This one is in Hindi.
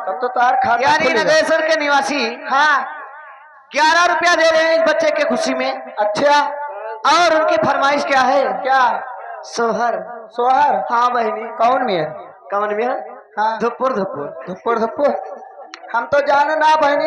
तब तो तार खाता यानी खुलेगा। नगरेश्वर के निवासी हाँ 11 रुपया दे रहे हैं इस बच्चे के खुशी में। अच्छा और उनकी फरमाइश क्या है? क्या सोहर। सोहर हाँ बहनी। कौन में है? कवन में? हाँ धुपुर धुपुर। धुपुर धुपुर हम तो जान ना बहनी